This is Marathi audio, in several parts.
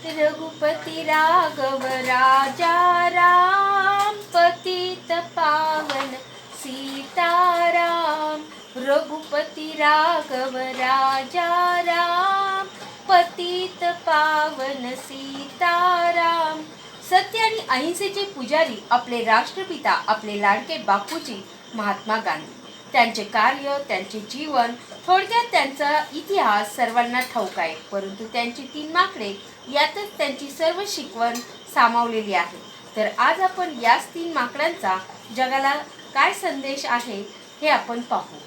रघुपति राघव राजा राम, पतित पावन सीताराम। रघुपति राघव राजा राम, पतित पावन सीताराम। सत्य आणि अहिंसेचे पुजारी आपले राष्ट्रपिता, आपले लाडके बापूजी महात्मा गांधी। त्यांचे कार्य, त्यांचे जीवन, थोडक्यात त्यांचा इतिहास सर्वांना ठाऊक आहे, परंतु त्यांची 3 माकडे यातच त्यांची सर्व शिकवण सामावलेली आहे। तर आज आपण याच 3 माकडांचा जगाला काय संदेश आहे हे आपण पाहू।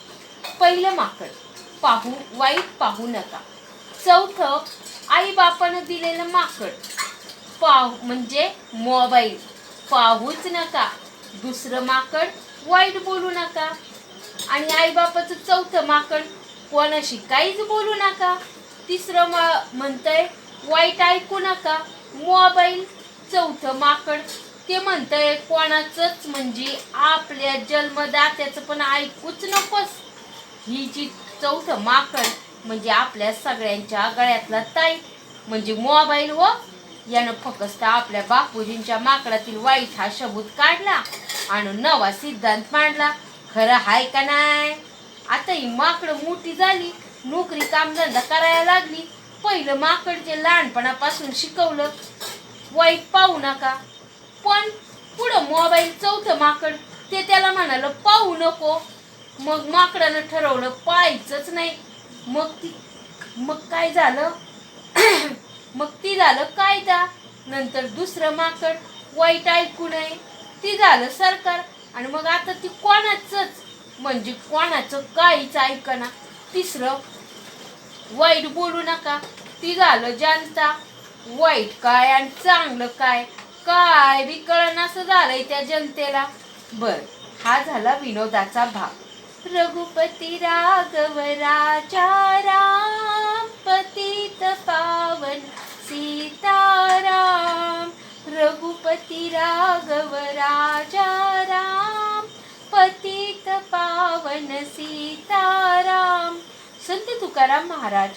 पहिलं माकड, पाहू वाईट पाहू नका। चौथं, आई बापानं दिलेलं माकड, पाहू म्हणजे मोबाईल, पाहूच नका। दुसरं माकड, वाईट बोलू नका। आणि आई बापाचं चौथं माकड, कोणाशी काहीच बोलू नका। तिसरं म्हणतंय वाईट ऐकू नका, मोबाईल। चौथं माकड ते म्हणतंय कोणाचंच म्हणजे आपल्या जन्मदात्याचं पण ऐकूच नकोस। ही जी चौथं माकड म्हणजे आपल्या सगळ्यांच्या गळ्यातला ताईत म्हणजे मोबाईल व यानं फक्त आपल्या बापूजींच्या माकडातील वाईट हा शब्द काढला आणि नवा सिद्धांत मांडला। खरं हाय का नाही? आता ही माकडं मोठी झाली, नोकरी कामधंदा करायला लागली। पहिलं माकड जे लहानपणापासून शिकवलं वाईट पाहू नका, पण पुढं मोबाईल चौथं माकड ते त्याला म्हणालं पाहू नको। मग माकडानं ठरवलं पाहायचंच नाही। मग काय झालं? मग ती झालं कायदा। नंतर दुसरं माकड वाईट ऐकू नये, ती झालं सरकार। आणि मग आता ती कोणाचंच म्हणजे कोणाचं काहीच ऐकना। तिसरं वाईट बोलू नका, ती झालं जनता। वाईट काय आणि चांगलं काय काय बी कळेनासं झालंय त्या जनतेला। बर, हा झाला विनोदाचा भाग। रघुपति राघव राजा राम, पतित पावन सीताराम। रघुपति राघव राजा राम, पतित पावन सीताराम। संत तुकाराम महाराज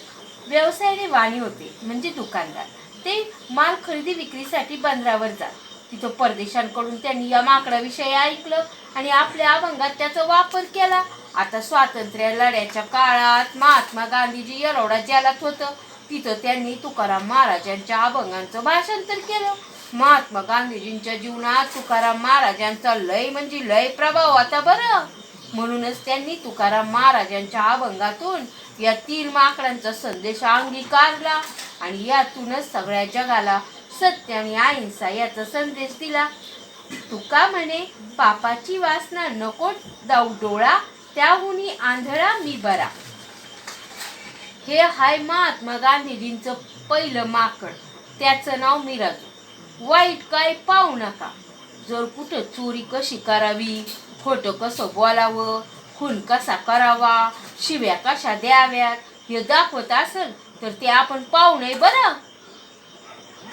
व्यवसायाने वाणी होते म्हणजे दुकानदार। ते माल खरेदी विक्रीसाठी बंदरावर जात। तिथं परदेशांकडून त्यांनी या माकडाविषयी ऐकलं आणि आपल्या अभंगात त्याचा वापर केला। आता स्वातंत्र्य लढ्याच्या काळात महात्मा गांधीजी येरवडा जेलात होतं, तिथं त्यांनी तुकाराम महाराजांच्या अभंगांचं भाषांतर केलं। महात्मा गांधीजींच्या जीवनात तुकाराम महाराजांचा लय म्हणजे लय प्रभाव होता बरं। म्हणूनच त्यांनी तुकाराम महाराजांच्या अभंगातून या 3 माकडांचा संदेश अंगीकारला आणि यातूनच सगळ्या जगाला सत्य आणि अहिंसा याचा संदेश दिला। तुका म्हणे पापाची वासना नको जाऊ डोळा, त्याहुनी आंधळा मी बरा। हे हाय महात्मा गांधीजींचं पहिलं माकड, त्याचं नाव मिराजू। वाईट काय पाहू नका। जर कुठं चोरी कशी करावी, खोटं कसं बोलावं, खून कसा करावा, शिव्या कशा द्याव्यात हे दाखवत असेल तर ते आपण पाहू नये बरं।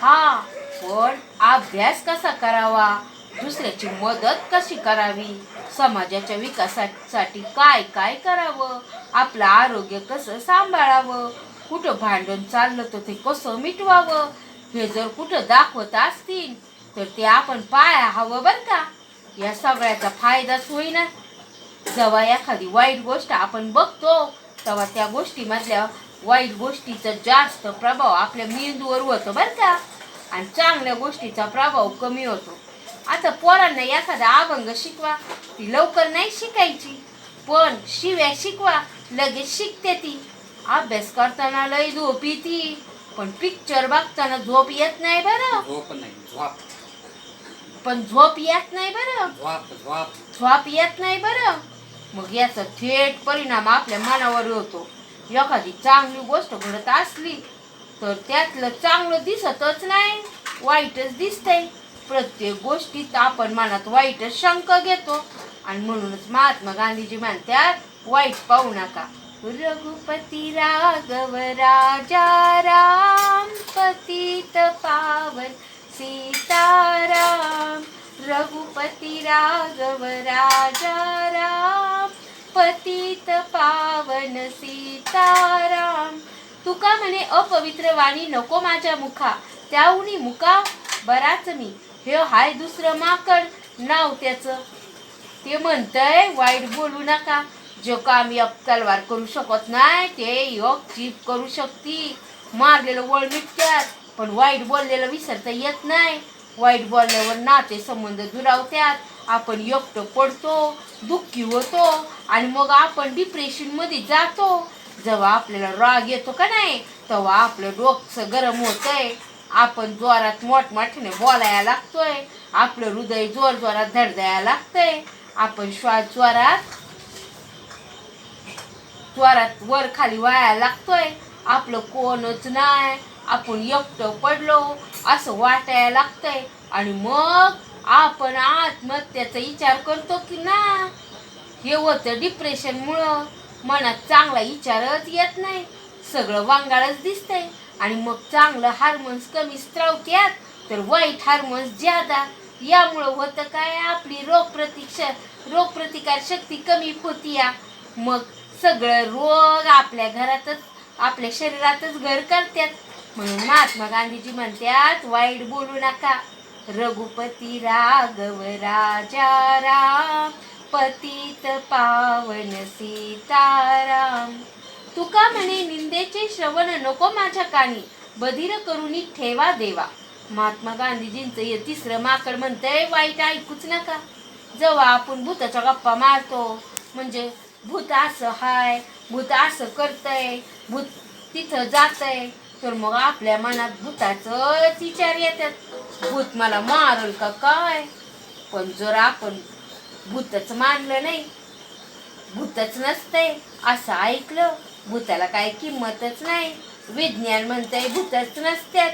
हा, पण अभ्यास कसा करावा, दुसऱ्याची मदत कशी करावी, समाजाच्या विकासासाठी काय काय करावं, आपलं आरोग्य कसं सांभाळावं, कुठं भांडण चाललं तर ते कसं मिटवावं, हे जर कुठं दाखवत असतील तर ते आपण पाया हवं बरं का। या सगळ्याचा फायदाच होईना। जेव्हा एखादी वाईट गोष्ट आपण बघतो तेव्हा त्या गोष्टीमधल्या वाईट गोष्टीचा जास्त प्रभाव आपल्या मेंदूवर होतो बरं का, आणि चांगल्या गोष्टीचा प्रभाव कमी होतो। आता पोरांना एखादा अभंग शिकवा, ती लवकर नाही शिकायची, पण शिव्या शिकवा लगेच शिकते ती। अभ्यास करताना लय झोप येते, पण पिक्चर बघताना झोप येत नाही बरं। झोप येत नाही बरं, झोप येत नाही बरं। मग याचा थेट परिणाम आपल्या मनावर होतो। एखादी चांगली गोष्ट घडत असली तर त्यातलं चांगलं दिसतच नाही, वाईटच दिसतंय। प्रत्येक गोष्टीत आपण मनात वाईटच शंका घेतो आणि म्हणूनच महात्मा गांधीजी म्हणतात वाईट पाहू नका। रघुपति राघव राजा राम, पतित पावन सीताराम। रघुपति राघव राजा राम, पतित पावन सीताराम। तुका म्हणे अपवित्र वाणी नको माझ्या मुखा, त्याहुनी मुका बराच मी. हे हाय दुसरं माकड नाव त्याचं. ते म्हणतंय वाईट बोलू नका. जो काम एक तलवार करू शकत नाही ते एक जीभ करू शकती. मारलेलं वळ मिटत्यात पण वाईट बोललेलं विसरता येत नाही. वाईट बोलल्यावर नाते संबंध दुरावत्यात. आपण एकटं पडतो, दुःखी होतो आणि मग आपण डिप्रेशनमध्ये जातो. जेव्हा आपल्याला राग येतो का नाही तेव्हा आपलं डोकं गरम होतंय. आपण जोरात मोठमोठ्याने बोलायला लागतोय. आपलं हृदय जोर जोरात धडधायला लागतंय. आपण श्वास जोरात जोरात वर खाली वायाला लागतोय. आपलं कोणच नाही, आपण एकटं पडलो असं वाटायला लागतंय. आणि मग आपण आत्महत्याचा विचार करतो की ना. हे होतं डिप्रेशनमुळं. मनात चांगला विचारच येत नाही, सगळं वांगाळच दिसतंय. आणि मग चांगलं हार्मोन्स कमी स्त्रावत्यात तर वाईट हार्मोन्स ज्यादा. यामुळं होतं काय, आपली रोगप्रतिकार शक्ती कमी होतीया. मग सगळं रोग आपल्या घरातच आपल्या शरीरातच घर करतात. म्हणून महात्मा गांधीजी म्हणतात वाईट बोलू नका. रघुपती राघव राजा राम, पतित पावन सीताराम. तुका म्हणे निंदेचे श्रवण नको माझ्या कानी, बधीर करुनी ठेवा देवा. महात्मा गांधीजींचं हे तिसरं माकड म्हणतंय वाईट ऐकूच नका. जेव्हा आपण भूताच्या गप्पा मारतो म्हणजे भूत असं हाय, भूत असं करतंय, भूत तिथं जातंय, तर मग आपल्या मनात भूताचंच विचार येतात. भूत मला मारल का काय. पण जर आपण भूतच मानलं नाही, भूतच नसतंय असं ऐकलं, भूताला काय किंमतच नाही, विज्ञान म्हणतंय भूतच नसतात,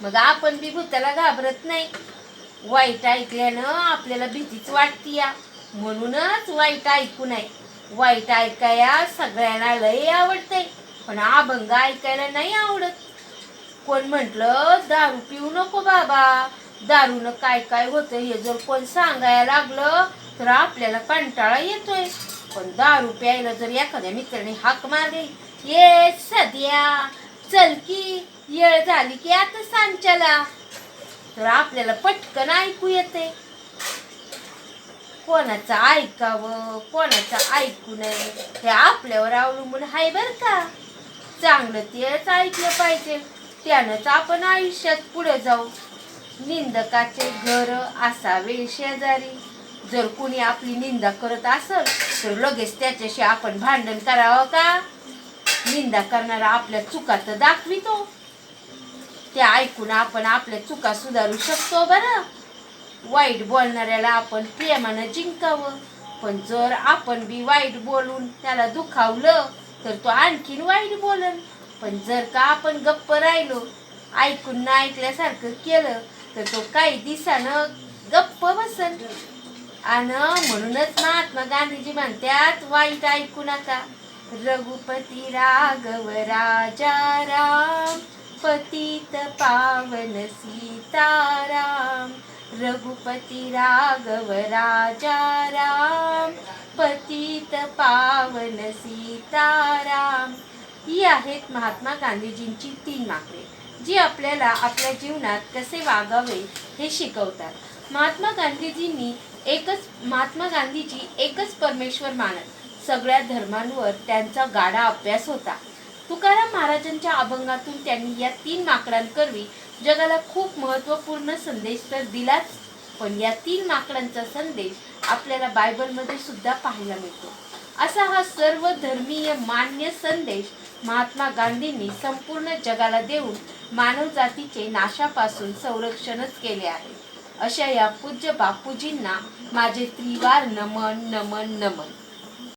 मग आपण बी भूताला घाबरत नाही. वाईट ऐकल्यानं आपल्याला भीतीच वाटतीया. म्हणूनच वाईट ऐकू नये. वाईट ऐकाया सगळ्यांना लय आवडतंय पण अभंग ऐकायला नाही आवडत. कोण म्हटलं दारू पिऊ नको बाबा, दारूनं काय काय होतं हे जर कोण सांगायला लागलं तर आपल्याला कंटाळा येतोय. पण दारू प्यायला जर एखाद्या मित्राने हाक मारली, ये सध्या चल की येळ झाली की आता सांच्याला, तर आपल्याला पटकन ऐकू येते. कोणाचं ऐकावं कोणाचं ऐकू नये हे आपल्यावर अवलंबून आहे बरं का. चांगलं तेच ऐकलं पाहिजे, त्यानंच आपण आयुष्यात पुढे जाऊ. निंदकाचे घर असावे शेजारी. जर कोणी आपली निंदा करत असेल तर लगेच त्याच्याशी आपण भांडण करावं का. निंदा करणारा आपल्या चुका तर दाखवितो, त्या ऐकून आपण आपल्या चुका सुधारू शकतो बरं. वाईट बोलणाऱ्याला आपण प्रेमानं जिंकावं. पण जर आपण बी वाईट बोलून त्याला दुखावलं तर तो आणखीन वाईट बोलन. पण जर का आपण गप्प राहिलो, ऐकून न ऐकल्यासारखं केलं तर तो काही दिवसानं गप्प बसन. आणि म्हणूनच महात्मा गांधीजी म्हणतात वाईट ऐकू नका. रघुपती राघव राजा राम, पतित पावन सीताराम. रघुपती राघव राजा राम, पतित पावन सीताराम. ही आहेत महात्मा गांधीजींची 3 माकडे, जी आपल्याला आपल्या जीवनात कसे वागावे हे शिकवतात. महात्मा गांधीजी एकच परमेश्वर मानत. सगळ्या धर्मांवर त्यांचा गाढा अभ्यास होता. तुकाराम महाराजांच्या अभंगातून त्यांनी या 3 माकडांकरवी जगाला खूप महत्त्वपूर्ण संदेश तर दिलाच, पण या 3 माकडांचा संदेश आपल्याला बायबलमध्ये सुद्धा पाहायला मिळतो. असा हा सर्व धर्मीय मान्य संदेश महात्मा गांधींनी संपूर्ण जगाला देऊन मानवजातीचे नाशापासून संरक्षणच केले आहे. अशा या पूज्य बापूजींना माझे त्रिवार नमन नमन नमन.